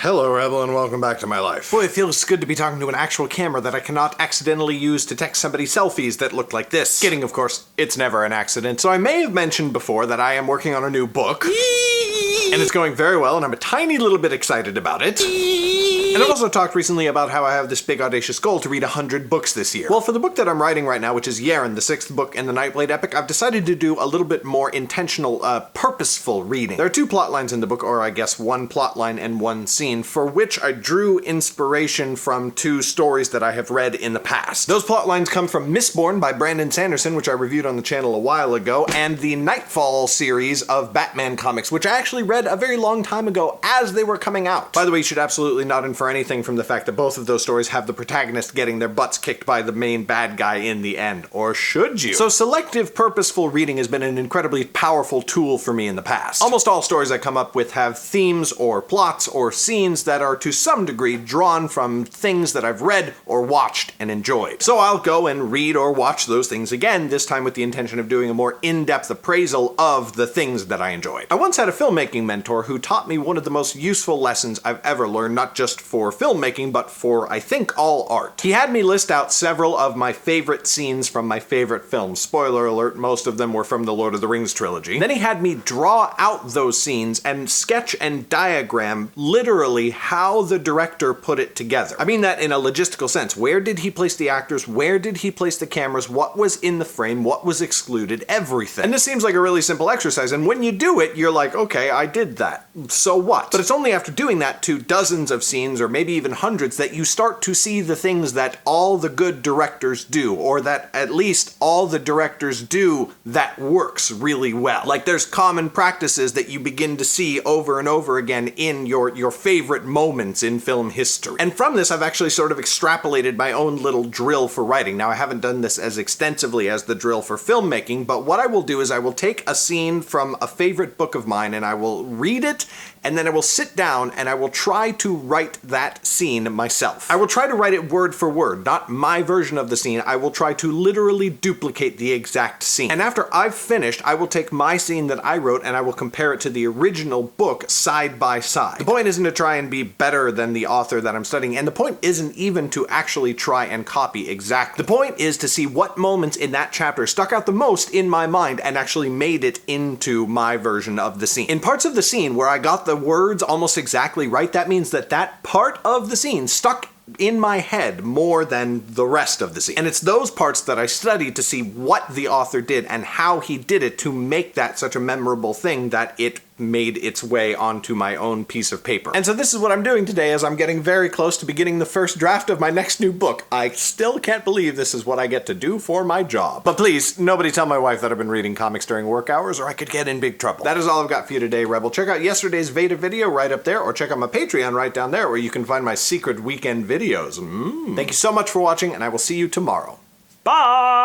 Hello, Rebel, and welcome back to my life. Boy, it feels good to be talking to an actual camera that I cannot accidentally use to text somebody selfies that look like this. Kidding, of course. It's never an accident. So I may have mentioned before that I am working on a new book. And it's going very well, and I'm a tiny little bit excited about it. And I've also talked recently about how I have this big audacious goal to read 100 books this year. Well, for the book that I'm writing right now, which is Yaren, the 6th book in the Nightblade epic, I've decided to do a little bit more intentional, purposeful reading. There are 2 plot lines in the book, or I guess 1 plot line and 1 scene, for which I drew inspiration from 2 stories that I have read in the past. Those plot lines come from Mistborn by Brandon Sanderson, which I reviewed on the channel a while ago, and the Nightfall series of Batman comics, which I actually read a very long time ago as they were coming out. By the way, you should absolutely not infer anything from the fact that both of those stories have the protagonist getting their butts kicked by the main bad guy in the end. Or should you? So selective purposeful reading has been an incredibly powerful tool for me in the past. Almost all stories I come up with have themes or plots or scenes that are to some degree drawn from things that I've read or watched and enjoyed. So I'll go and read or watch those things again, this time with the intention of doing a more in-depth appraisal of the things that I enjoyed. I once had a filmmaking mentor who taught me one of the most useful lessons I've ever learned, not just for filmmaking, but for, I think, all art. He had me list out several of my favorite scenes from my favorite films. Spoiler alert, most of them were from the Lord of the Rings trilogy. Then he had me draw out those scenes and sketch and diagram literally how the director put it together. I mean that in a logistical sense. Where did he place the actors? Where did he place the cameras? What was in the frame? What was excluded? Everything. And this seems like a really simple exercise, and when you do it, you're like, okay, I did that. So what? But it's only after doing that to dozens of scenes, or maybe even hundreds, that you start to see the things that all the good directors do, or that at least all the directors do that works really well. Like there's common practices that you begin to see over and over again in your favorite moments in film history. And from this, I've actually sort of extrapolated my own little drill for writing. Now, I haven't done this as extensively as the drill for filmmaking, but what I will do is I will take a scene from a favorite book of mine and I will read it, and then I will sit down and I will try to write that scene myself. I will try to write it word for word, not my version of the scene. I will try to literally duplicate the exact scene. And after I've finished, I will take my scene that I wrote and I will compare it to the original book side by side. The point isn't to try and be better than the author that I'm studying, and the point isn't even to actually try and copy exactly. The point is to see what moments in that chapter stuck out the most in my mind and actually made it into my version of the scene. In parts of the scene where I got the words almost exactly right, that means that that part of the scene stuck in my head more than the rest of the scene. And it's those parts that I studied to see what the author did and how he did it to make that such a memorable thing that it made its way onto my own piece of paper. And so this is what I'm doing today, as I'm getting very close to beginning the first draft of my next new book. I still can't believe this is what I get to do for my job. But please, nobody tell my wife that I've been reading comics during work hours, or I could get in big trouble. That is all I've got for you today, Rebel. Check out yesterday's VEDA video right up there, or check out my Patreon right down there, where you can find my secret weekend videos. Thank you so much for watching, and I will see you tomorrow. Bye!